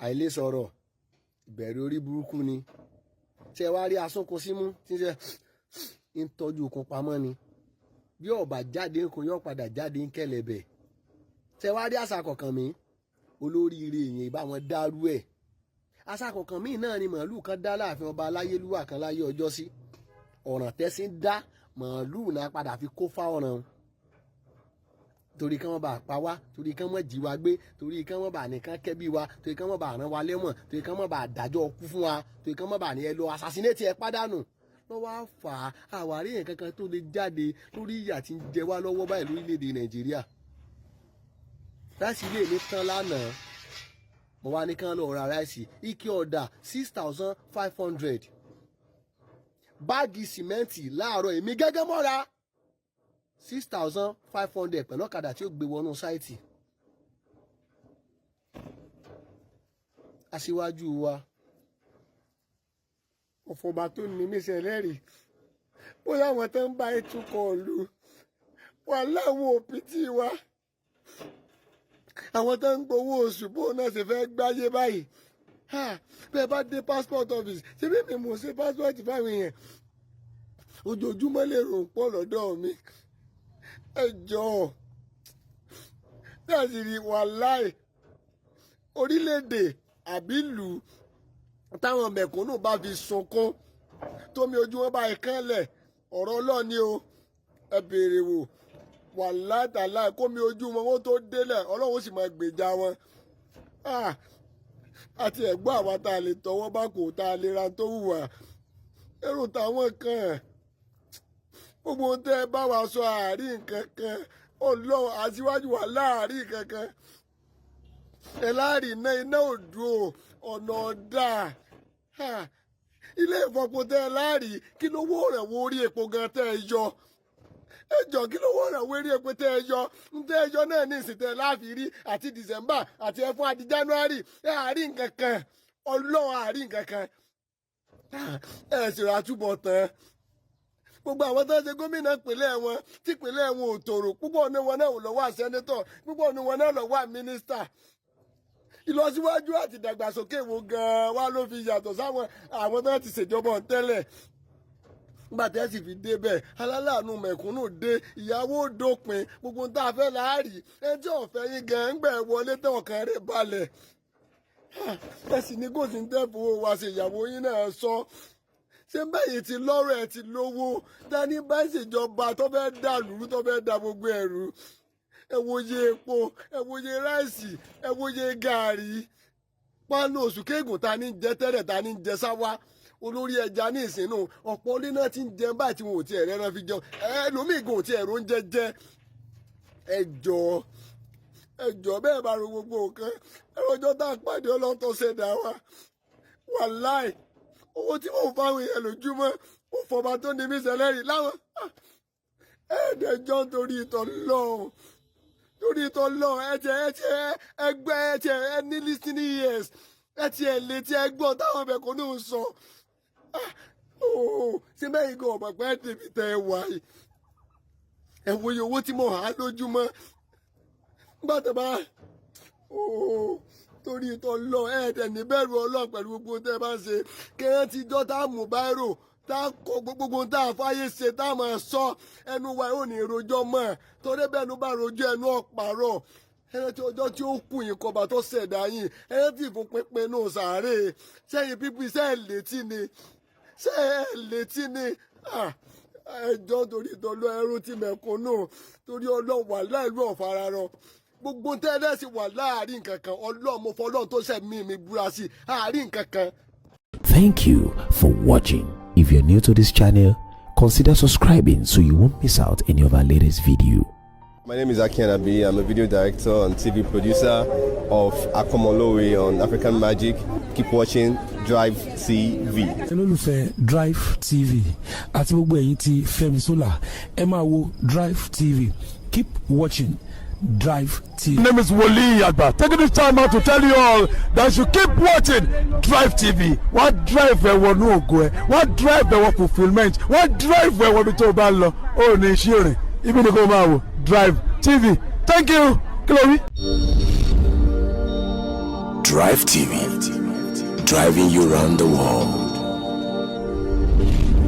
àìlè sọ̀rọ̀ ìbẹ̀rù orí burúkú ni tí ẹ wá rí asúnkun símú tí ń tọ́jú okun pamọ́ ni bí ọba jáde ń kó yọ padà jáde ń kẹlẹ̀bẹ̀ tí ẹ wá rí àṣà kọ̀ọ̀kan mi olóríire èèyàn ìbá wọn dárú ẹ̀ àṣà kọ̀ọ̀kan mi náà ni màálù kan dá láàfin ọba aláyélúwà kan láyé ọjọ́ sí ọ̀ràn tẹ́sí ń dá màálù náà padà fi kó fáwọn torí kán mọ́ bá pa wá torí kán mọ́ jí wa gbé torí kán mọ́ bá nìkan kẹ́bí wa torí kán mọ́ bá rán wa lẹ́wọ̀n torí kán mọ́ bá dájọ́ kú fún wa torí kán mọ́ bá ní ẹ lọ assassinate ẹ pàdánù lọ́wọ́ á fà á àwárí yẹn kankan tó lè jáde lórí ìyà tí ń jẹ wá lọ́wọ́ báyìí lórílẹ̀‐èdè Nàìjíríà ráìsì ilé mi tán lánàá mo wá ní kán lọ ra ráìsì ike ọ̀dà 6,500 báàgì sìmẹ́ǹtì láàárọ̀ èmi gẹ́gẹ́ mọ́ra 6,500 pẹ̀lú ọ̀kadà tí ó gbé wọnú sáìtì. Aṣíwájú wa ọ̀fọ̀bà tó ní mísẹ̀ lẹ́rìí bóyá àwọn tó ń bá ètò kọ̀ọ̀lù wà láwọn òpìtì wa àwọn tó ń gbowó oṣù bóun náà ṣe fẹ́ gbáyé báyìí bẹ́ẹ̀ bá dé passport office ṣé bí mi mò ń ṣe passport fáwọn èèyàn ojoojúmọ́ lè rò pọ̀ lọ́dọ̀ mi ẹ jọ̀ọ́ láti rí wàláì orílẹ̀-èdè àbí ìlú táwọn mẹ̀kúnnù bá fi sunkún tómi ojú wọn bá ìkànlẹ̀ ọ̀rọ̀ ọlọ́ọ̀ni o ẹ béèrè wò wàláì tàláì kómi ojú wọn ó tó délẹ̀ ọlọ́run sì máa gbèjà wọn àti ẹ̀gbọ́n àwa tá a lè tọwọ́ bá kò tá a lè ra tó hùwà ẹrù táwọn kan gbogbo ohun tẹ́ ẹ bá wa sọ àárín nǹkan kan ọlọ́run aṣíwájú wa láàárín nǹkan kan ẹ láàrin iná òdùó ọ̀nà ọ̀dà ilé ìfọpo tẹ́ ẹ láàrin kí lówó rẹ̀ wo orí epo gan tẹ́ ẹ yọ ẹ jọ kí lówó rẹ̀ wo orí epo tẹ́ ẹ yọ ń tẹ́ ẹ yọ náà ní ìsìntẹ́ láàfin rí àti December àti ẹfún àti January ẹ àárín nǹkan kan ọlọ́run àárín nǹkan kan ẹ sì rà túbọ̀ tán gbogbo àwọn tó ń ṣe gómìnà ìpínlẹ̀ wọn tí ìpínlẹ̀ wọn ò tòrò púpọ̀ ní wọn náà lọ wá sẹ́nétọ̀ púpọ̀ ní wọn náà lọ wá mínísítà ìlọsíwájú àti ìdàgbàsókè wo gan-an wá ló fi yàtọ̀ sáwọn àwọn tó ti ṣèjọba tẹ́lẹ̀ nígbà tí ẹ sì fi débẹ̀ alálàánú mẹ̀kúnnù dé ìyàwó dópin gbogbo tá a fẹ́ láàrí ẹjọ́ ọ̀fẹ́ yín gan-an ń gbẹ̀ wọlé tán ọkàn rẹ̀ balẹ̀ ẹ sì ní kò sí ń tẹ́ fowó wa ṣe ìyàwó yín náà sọ ṣé báyìí ti lọ́rọ̀ ẹ̀ ti lówó dání bá ìṣèjọba tó fẹ́ dà lùrú tó fẹ́ da gbogbo ẹ̀rú ẹ wòye epo ẹ wòye ráìsì ẹ wòye gàárì pánú oṣù kéègùn ta ní jẹ tẹ́lẹ̀ ta ní jẹ sáwá olórí ẹja ní ìsìnú ọ̀pọ̀ ilé náà ti ń jẹun báyìí tí wọn ò tiẹ̀ rẹ́ran fi jẹun ẹlòmíì gan ò tiẹ̀ ró ń jẹ ẹ jọ̀ọ́ bẹ́ẹ̀ bá ro gbogbo nǹkan ẹ̀rọ ọjọ́ tá a pàdé ọlọ́tọ̀ ṣẹ̀dá wa wàláì owó tí mò ń fáwọn èèyàn lójúmọ́ ó fọba tó ní mí sẹlẹ́rì láwọn ẹ̀ẹ́dẹ̀jọ́ torí ìtọ́ lọ́hùn ẹgbẹ́ ẹni listening ears létí ẹgbọ́n táwọn mẹ̀kúnnù ń sọ ṣé mẹ́yìn gan ọ̀pọ̀ pẹ́ débi tẹ́ ẹ wà yìí ẹ wòye owó tí mo há lójúmọ́ gbọ́dọ̀ bá torí ìtọ́ lọ ẹ̀ẹ́dẹ̀ níbẹ̀rù ọlọ́run pẹ̀lú gbogbo tẹ́ ẹ bá ń ṣe kéèyàn ti jọ́ tá a mú báírò tá a kọ gbogbo tá a fáyé ṣe tá a máa sọ ẹnu wa ò ní rojọ́ mọ́ torí bẹ́ẹ̀ ló bá rojọ́ ẹnu ọ̀pàrọ̀ ẹni tí ọjọ́ tí ó kù yín kọba tó ṣẹ̀dá yín ẹni tí ìfún pínpín nù sàárè sẹ́yìn pípín iṣẹ́ ẹ̀ létí ni ẹjọ́ torí ìtọ́lọ́ ẹrú tí mẹ̀kúnnù torí ọlọ́wà láìlú ọ̀fararọ gbogbo tẹ́lẹ̀ sì wà láàrin kankan ọlọ́mọ fọlọ́n tó ṣẹ̀mí mi búra sí àárín kankan. Thank you for watching. If you're new to this channel, consider subscribing so you won't miss out any of our latest video. My name is Aki Anabi. I'm a video director and TV producer of Akomolowe on African Magic. Keep watching Drivetv. olólùfẹ́ Drivetv àti gbogbo ẹ̀yin tí Fẹ́mi Sola ẹ máa wo Drivetv. Keep watching Drivetv. My name is Wole Agba. Taking this time out to tell you all that you keep watching Drivetv. What drive ẹ̀wọ̀ ní ògo ẹ̀? What drive ẹ̀wọ̀ fulfilment? What drive ẹ̀wọ̀ bí tó bá lọ? Ó ní iṣẹ́ rẹ̀. Ibi ni kò máa wò Drivetv. Thank you. Kí ló wí? Drivetv, driving you around the world.